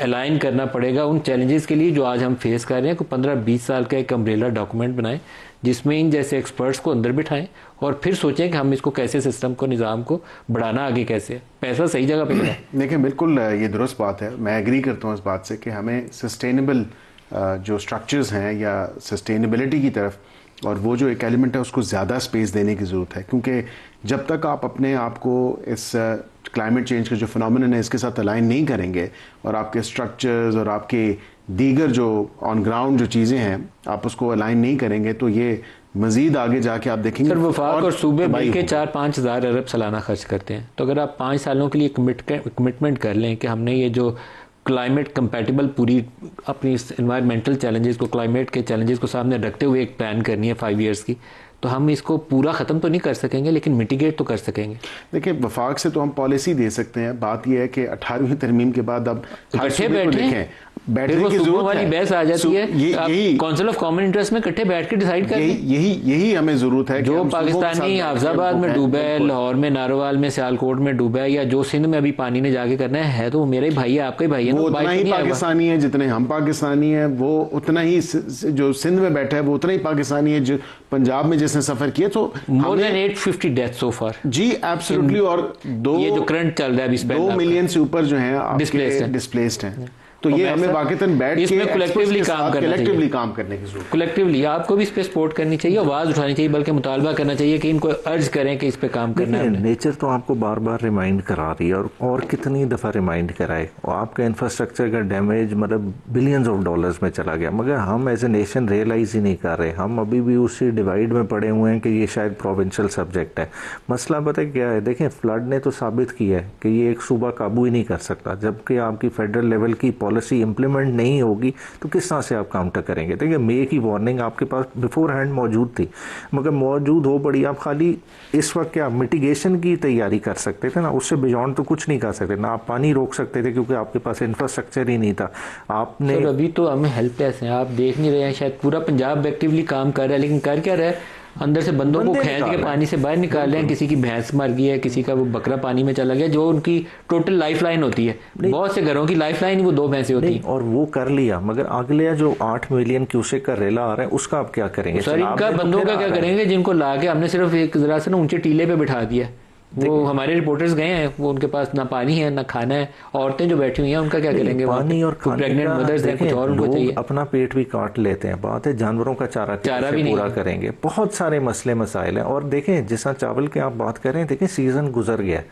A: अलाइन करना पड़ेगा उन चैलेंजेस के लिए जो आज हम फेस कर रहे हैं। को 15-20 साल का एक अम्ब्रेला डॉक्यूमेंट बनाएं जिसमें इन जैसे एक्सपर्ट्स को अंदर बिठाएं और फिर सोचें कि हम इसको कैसे सिस्टम को, निज़ाम को बढ़ाना आगे कैसे है, पैसा सही जगह पे लगाएं।
B: देखिए बिल्कुल ये दुरुस्त बात है, मैं एग्री करता हूँ इस बात से कि हमें सस्टेनेबल जो स्ट्रक्चर्स हैं या सस्टेनेबिलिटी की तरफ, और वो जो एक एलिमेंट है उसको ज़्यादा स्पेस देने की ज़रूरत है, क्योंकि जब तक आप अपने आप को इस क्लाइमेट चेंज का जो फिनोमिनन है इसके साथ अलाइन नहीं करेंगे और आपके स्ट्रक्चर्स और आपके दीगर जो ऑन ग्राउंड जो चीज़ें हैं आप उसको अलाइन नहीं करेंगे, तो ये मजीद आगे जाके आप देखेंगे।
A: सर वफाक और सूबे मिल के 4-5 हज़ार अरब सालाना खर्च करते हैं, तो अगर आप 5 सालों के लिए कमिटमेंट कर लें कि हमने ये जो क्लाइमेट कंपैटिबल पूरी अपनी इन्वायरमेंटल चैलेंजेस को, क्लाइमेट के चैलेंजेस को सामने रखते हुए एक प्लान करनी है 5 इयर्स की, तो हम इसको पूरा ख़त्म तो नहीं कर सकेंगे लेकिन मिटिगेट तो कर सकेंगे।
B: देखिए वफाक से तो हम पॉलिसी दे सकते हैं, बात यह है कि 18वीं तरमीम के बाद अब
A: इकट्ठे बैठे
B: बैठने की जरूरत
A: वाली बहस आ जाती है, यही काउंसिल ऑफ कॉमन इंटरेस्ट में इकट्ठे बैठ के डिसाइड करें।
B: यही हमें जरूरत है।
A: जो पाकिस्तानी हाफजाबाद में डूबा है, लाहौर में, नारोवाल में, सियालकोट में डूबा है, या जो सिंध में अभी पानी ने जाके करना है तो वो मेरे भाई है, आपका ही भाई है।
B: वो उतना ही पाकिस्तानी है जितने हम पाकिस्तानी हैं, वो उतना ही जो सिंध में बैठा है वो उतना ही पाकिस्तानी है जो पंजाब में जिसने सफर किया। तो
A: मोर देन 850 डेथ सो फार
B: जी एब्सोल्युटली। और
A: ये जो करंट चल रहा है
B: 2 मिलियन से ऊपर जो है डिस्प्लेस्ड हैं, तो ये हमें वाकईतन बैठ के
A: कलेक्टिवली
B: काम करने की जरूरत।
A: कलेक्टिवली आपको भी इस पे सपोर्ट करनी चाहिए, आवाज उठानी चाहिए, बल्कि मुतालबा करना चाहिए कि इनको अर्ज करें कि इस पे काम करना है।
C: नेचर तो आपको बार बार रिमाइंड करा रही है और कितनी दफ़ा रिमाइंड कराए, और आपका इंफ्रास्ट्रक्चर का डैमेज मतलब बिलियंस ऑफ डॉलर्स में चला गया, मगर हम एज ए नेशन रियलाइज ही नहीं कर रहे। हम अभी भी उसी डिवाइड में पड़े हुए हैं कि ये शायद प्रोविंशियल सब्जेक्ट है। मसला पता है क्या है, देखें फ्लड ने तो साबित किया है कि ये एक सूबा काबू ही नहीं कर सकता, जबकि आपकी फेडरल लेवल की पॉलिसी पॉलिसी इम्प्लीमेंट नहीं होगी तो किस तरह से आप काउंटर करेंगे? देखिए मई की वार्निंग आपके पास बिफोर हैंड मौजूद थी, मगर मौजूद हो बड़ी, आप खाली इस वक्त क्या मिटिगेशन की तैयारी कर सकते थे ना, उससे बियॉन्ड तो कुछ नहीं कर सकते ना। आप पानी रोक सकते थे क्योंकि आपके पास इंफ्रास्ट्रक्चर ही नहीं था। आपने
A: सर अभी तो हमें हेल्पलेस हैं, आप देख नहीं रहे हैं, शायद पूरा पंजाब एक्टिवली काम कर रहा है, लेकिन कर क्या रहा है, अंदर से बंदों को खींच के पानी से बाहर निकाल रहे हैं। किसी की भैंस मर गई है, किसी का वो बकरा पानी में चला गया, जो उनकी टोटल लाइफ लाइन होती है। बहुत से घरों की लाइफ लाइन वो 2 भैंसें होती हैं।
C: और वो कर लिया, मगर अगले जो 8 मिलियन क्यूसेक का रेला आ रहा है उसका आप क्या करेंगे?
A: सर इनका बंदों का क्या करेंगे, जिनको ला के हमने सिर्फ एक जरा से ना ऊंचे टीले पे बिठा दिया। वो हमारे रिपोर्टर्स गए हैं, वो उनके पास ना पानी है ना खाना है। औरतें जो बैठी हुई हैं उनका क्या करेंगे?
C: पानी और
A: प्रेग्नेंट मदर्स हैं, कुछ और उनको चाहिए।
C: अपना पेट भी काट लेते हैं, बात है जानवरों का चारा
A: भी
C: पूरा करेंगे। बहुत सारे मसले मसाइल हैं। और देखें जिस चावल के आप बात कर रहे हैं, देखें सीजन गुजर गया,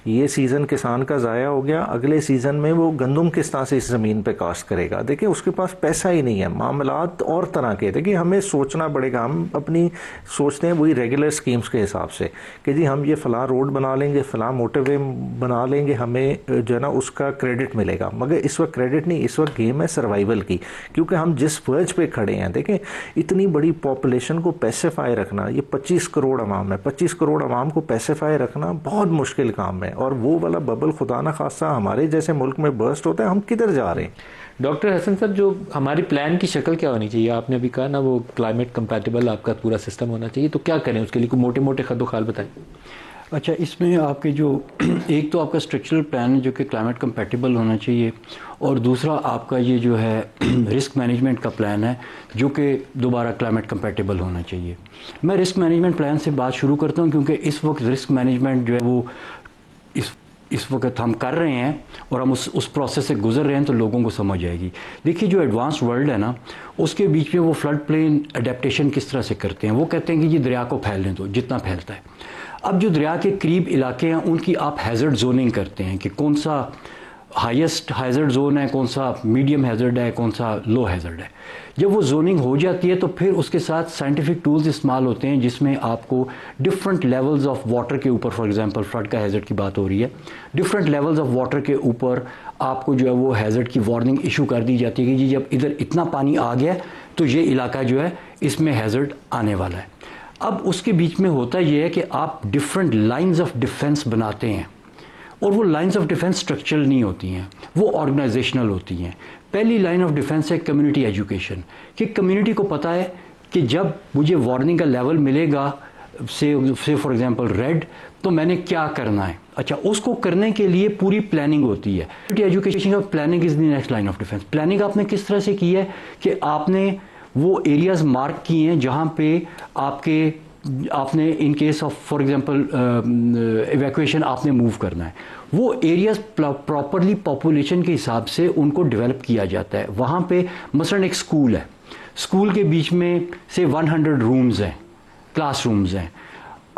C: ये सीजन किसान का ज़ाया हो गया। अगले सीजन में वो गंदम किस तरह से इस ज़मीन पे काश्त करेगा? देखिए उसके पास पैसा ही नहीं है। मामलात और तरह के, देखिए हमें सोचना पड़ेगा। हम अपनी सोचते हैं वही रेगुलर स्कीम्स के हिसाब से कि जी हम ये फ़लाँ रोड बना लेंगे, फ़लाँ मोटरवे बना लेंगे, हमें जो है ना उसका क्रेडिट मिलेगा। मगर इस वक्त क्रेडिट नहीं, इस वक्त गेम है सर्वाइवल की, क्योंकि हम जिस वर्ज पे खड़े हैं। देखें इतनी बड़ी पॉपुलेशन को पैसिफाई रखना, ये 25 करोड़ अवाम है, 25 करोड़ अवाम को पैसिफाई रखना बहुत मुश्किल काम है। और वो वाला बबल खुदा ना खासा हमारे जैसे मुल्क में बर्स्ट होता है, हम किधर जा रहे हैं?
A: डॉक्टर हसन साहब, जो हमारी प्लान की शक्ल क्या होनी चाहिए? आपने अभी कहा ना वो क्लाइमेट कंपैटिबल आपका पूरा सिस्टम होना चाहिए, तो क्या करें उसके लिए? कोई मोटे मोटे खदोखाल बताएं।
D: अच्छा, इसमें आपके जो एक तो आपका स्ट्रक्चरल प्लान है जो कि क्लाइमेट कंपैटिबल होना चाहिए, और दूसरा आपका ये जो है रिस्क मैनेजमेंट का प्लान है जो कि दोबारा क्लाइमेट कंपैटिबल होना चाहिए। मैं रिस्क मैनेजमेंट प्लान से बात शुरू करता हूँ क्योंकि इस वक्त रिस्क मैनेजमेंट जो है वो इस वक्त हम कर रहे हैं और हम उस प्रोसेस से गुजर रहे हैं, तो लोगों को समझ आएगी। देखिए जो एडवांस वर्ल्ड है ना, उसके बीच में वो फ्लड प्लेन अडेप्टेशन किस तरह से करते हैं। वो कहते हैं कि ये दरिया को फैलने दो जितना फैलता है। अब जो दरिया के करीब इलाके हैं उनकी आप हैज़र्ड जोनिंग करते हैं कि कौन सा हाईएस्ट हैज़र्ड जोन है, कौन सा मीडियम हैज़र्ड है, कौन सा लो हैज़र्ड है। जब वो जोनिंग हो जाती है तो फिर उसके साथ साइंटिफिक टूल्स इस्तेमाल होते हैं जिसमें आपको डिफरेंट लेवल्स ऑफ वाटर के ऊपर, फॉर एग्जांपल फ्लड का हैज़र्ड की बात हो रही है, डिफरेंट लेवल्स ऑफ वाटर के ऊपर आपको जो है वो हैज़र्ड की वार्निंग इशू कर दी जाती है कि जी जब इधर इतना पानी आ गया तो ये इलाका जो है इसमें हैज़र्ड आने वाला है। अब उसके बीच में होता यह है कि आप डिफरेंट लाइंस ऑफ डिफेंस बनाते हैं, और वो लाइंस ऑफ डिफेंस स्ट्रक्चरल नहीं होती हैं, वो ऑर्गेनाइजेशनल होती हैं। पहली लाइन ऑफ डिफेंस है कम्युनिटी एजुकेशन, कि कम्युनिटी को पता है कि जब मुझे वार्निंग का लेवल मिलेगा से फॉर एग्जांपल रेड, तो मैंने क्या करना है। अच्छा, उसको करने के लिए पूरी प्लानिंग होती है। कम्युनिटी एजुकेशन का planning is the next line of defence. Planning आपने किस तरह से की है कि आपने वो एरियाज मार्क किए हैं जहाँ पे आपने in case of for example evacuation आपने मूव करना है, वो एरियाज प्रॉपरली पॉपुलेशन के हिसाब से उनको डेवलप किया जाता है। वहाँ पे मसलन एक स्कूल है, स्कूल के बीच में से 100 रूम्स हैं, क्लासरूम्स हैं।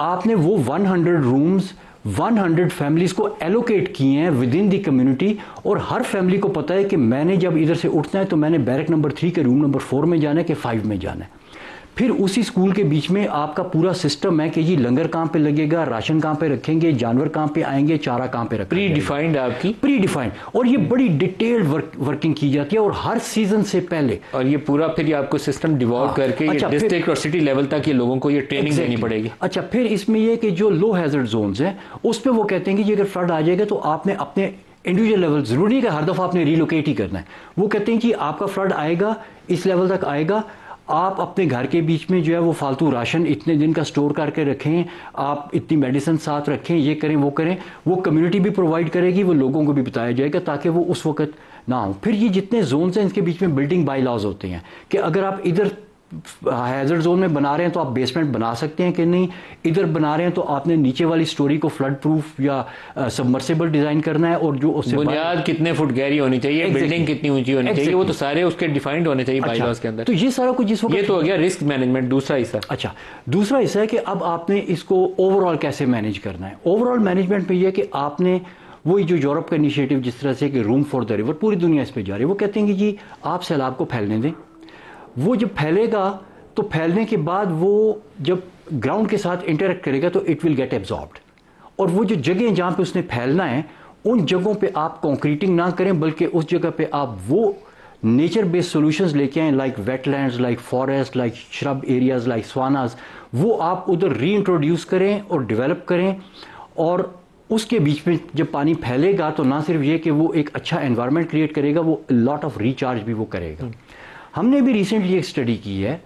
D: आपने वो 100 रूम्स 100 फैमिलीज को एलोकेट किए हैं विद इन दी कम्युनिटी, और हर फैमिली को पता है कि मैंने जब इधर से उठना है तो मैंने बैरक नंबर 3 के रूम नंबर 4 में जाना है कि 5 में जाना है। फिर उसी स्कूल के बीच में आपका पूरा सिस्टम है कि जी लंगर कहाँ पे लगेगा, राशन कहाँ पे रखेंगे, जानवर कहाँ पे आएंगे, चारा कहाँ पे रखेंगे।
A: प्री डिफाइंड आपकी,
D: प्री डिफाइंड, और ये बड़ी डिटेल्ड वर्किंग की जाती है और हर सीजन से पहले।
A: और ये पूरा फिर आपको सिस्टम डिवॉल्व करके
D: अच्छा,
A: ये डिस्ट्रिक्ट और सिटी लेवल तक ये लोगों को ये ट्रेनिंग देनी पड़ेगी।
D: अच्छा, फिर इसमें यह कि जो लो हैजर्ड जोन्स हैं उस पर वो कहते हैं कि अगर फ्लड आ जाएगा तो आपने अपने इंडिविजुअल लेवल, जरूरी है कि हर दफ़ा आपने रिलोकेट ही करना है। वो कहते हैं कि आपका फ्लड आएगा, इस लेवल तक आएगा, आप अपने घर के बीच में जो है वो फालतू राशन इतने दिन का स्टोर करके रखें, आप इतनी मेडिसिन साथ रखें, ये करें वो करें। वो कम्युनिटी भी प्रोवाइड करेगी, वो लोगों को भी बताया जाएगा ताकि वो उस वक्त ना हो। फिर ये जितने जोन्स हैं इनके बीच में बिल्डिंग बाई लॉज होते हैं कि अगर आप इधर हैजर्ड जोन में बना रहे हैं तो आप बेसमेंट बना सकते हैं कि नहीं, इधर बना रहे हैं तो आपने नीचे वाली स्टोरी को फ्लड प्रूफ या सबमर्सिबल डिजाइन करना है, और जो उससे
A: बुनियाद कितने फुट गहरी होनी चाहिए, बिल्डिंग कितनी ऊंची होनी चाहिए, वो तो सारे उसके डिफाइंड होने चाहिए बाई लॉज के अंदर।
D: तो ये सारा कुछ जिस वक्त
A: ये तो हो गया रिस्क मैनेजमेंट दूसरा हिस्सा।
D: अच्छा, दूसरा हिस्सा है कि अब आपने इसको ओवरऑल कैसे मैनेज करना है। ओवरऑल मैनेजमेंट में यह कि आपने वही जो यूरोप का इनिशिएटिव जिस तरह से कि रूम फॉर द रिवर, पूरी दुनिया इस पर जा रही है। वो कहते हैं कि जी आप सैलाब को फैलने दें, वो जब फैलेगा तो फैलने के बाद वो जब ग्राउंड के साथ इंटरेक्ट करेगा तो इट विल गेट एब्जॉर्ब्ड, और वो जो जगह जहाँ पे उसने फैलना है उन जगहों पे आप कंक्रीटिंग ना करें, बल्कि उस जगह पे आप वो नेचर बेस्ड सॉल्यूशंस लेके आए, like wetlands, like forest, like shrub areas, like savannas, वो आप उधर री इंट्रोड्यूस करें और डेवलप करें। और उसके बीच में जब पानी फैलेगा तो ना सिर्फ ये कि वो एक अच्छा एनवायरनमेंट क्रिएट करेगा, वो लॉट ऑफ रिचार्ज भी वो करेगा। हमने भी रिसेंटली एक स्टडी की है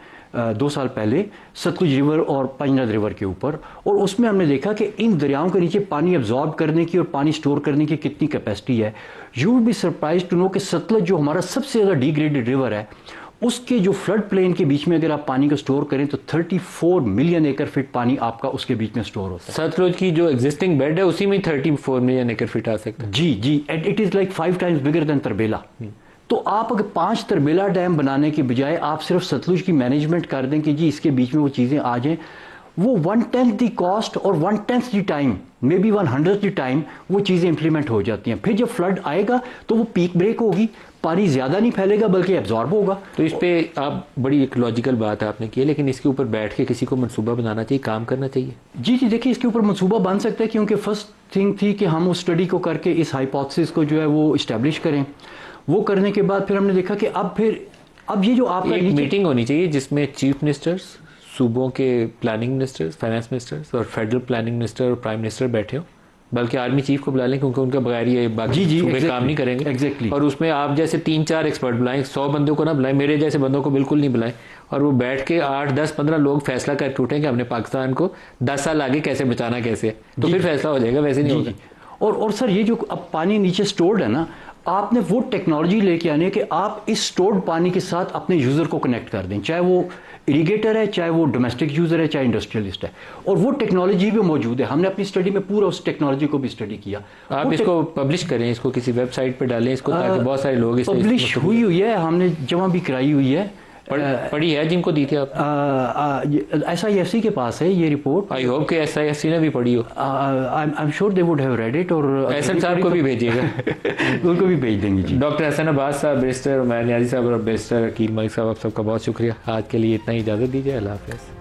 D: 2 साल पहले सतलुज रिवर और पंजनद रिवर के ऊपर, और उसमें हमने देखा कि इन दरियाओं के नीचे पानी एब्जॉर्ब करने की और पानी स्टोर करने की कितनी कैपेसिटी है। You will be surprise to know कि सतलुज जो हमारा सबसे ज़्यादा डिग्रेडेड रिवर है, उसके जो फ्लड प्लेन के बीच में अगर आप पानी को स्टोर करें तो 34 मिलियन एकड़ फीट पानी आपका उसके बीच में स्टोर होता है।
A: सतलुज की जो एग्जिस्टिंग बेड है उसी में 34 मिलियन एकड़ फीट आ सकता है।
D: जी, and it is like 5 times bigger than Tarbela. तो आप अगर 5 तरबेला डैम बनाने के बजाय आप सिर्फ सतलुज की मैनेजमेंट कर दें कि जी इसके बीच में वो चीज़ें आ जाएं, वो 1/10 दी कॉस्ट और 1/10 the time, may be 100 the time वो चीज़ें इंप्लीमेंट हो जाती हैं। फिर जब फ्लड आएगा तो वो पीक ब्रेक होगी, पानी ज़्यादा नहीं फैलेगा बल्कि एब्जॉर्ब होगा।
A: तो इस पे आप बड़ी एक लॉजिकल बात आपने की है, लेकिन इसके ऊपर बैठ के किसी को मंसूबा बनाना चाहिए, काम करना चाहिए।
D: जी देखिए, इसके ऊपर मंसूबा बन सकता है, क्योंकि फर्स्ट थिंग थी कि हम उस स्टडी को करके इस हाइपोथेसिस को जो है वो इस्टेब्लिश करें। वो करने के बाद फिर हमने देखा कि अब ये जो आपका
A: एक मीटिंग होनी चाहिए जिसमें चीफ मिनिस्टर्स, सूबों के प्लानिंग मिनिस्टर्स, फाइनेंस मिनिस्टर्स और फेडरल प्लानिंग मिनिस्टर और प्राइम मिनिस्टर बैठे हो, बल्कि आर्मी चीफ को बुला लें क्योंकि उनका बगैर ये बाकी सूबे काम नहीं करेंगे।
D: एग्जैक्टली।
A: और उसमें आप जैसे 3-4 एक्सपर्ट बुलाएं, 100 बंदों को ना बुलाएं, मेरे जैसे बंदों को बिल्कुल नहीं बुलाएं, और वो बैठ के 8, 10, 15 लोग फैसला करके उठें कि हमने पाकिस्तान को 10 साल आगे कैसे बचाना, कैसे, तो फिर फैसला हो जाएगा, वैसे नहीं होगा।
D: और सर ये जो अब पानी नीचे स्टोर्ड है ना, आपने वो टेक्नोलॉजी लेके आनी है कि आप इस स्टोर्ड पानी के साथ अपने यूज़र को कनेक्ट कर दें, चाहे वो इरीगेटर है, चाहे वो डोमेस्टिक यूज़र है, चाहे इंडस्ट्रियलिस्ट है, और वो टेक्नोलॉजी भी मौजूद है। हमने अपनी स्टडी में पूरा उस टेक्नोलॉजी को भी स्टडी किया।
A: आप इसको पब्लिश करें, इसको किसी वेबसाइट पे डालें इसको, ताकि बहुत सारे लोग इस
D: पब्लिश हुई है, हमने जमा भी कराई हुई है,
A: पढ़ी है, जिनको दी थी आप?
D: SIFC के पास है ये रिपोर्ट।
A: आई होप कि SIFC ने भी पढ़ी हो।
D: I am sure they would have read it. और
A: एहसन साहब को भी भेजिएगा।
D: उनको भी भेज देंगे जी।
A: डॉक्टर हसन अब्बास साहब, बैरिस्टर उमैर नियाज़ी साहब और बैरिस्टर अकील मलिक साहब, आप सबका बहुत शुक्रिया। आज के लिए इतना ही, इजाज़त दीजिए। अल्लाह हाफ़िज़।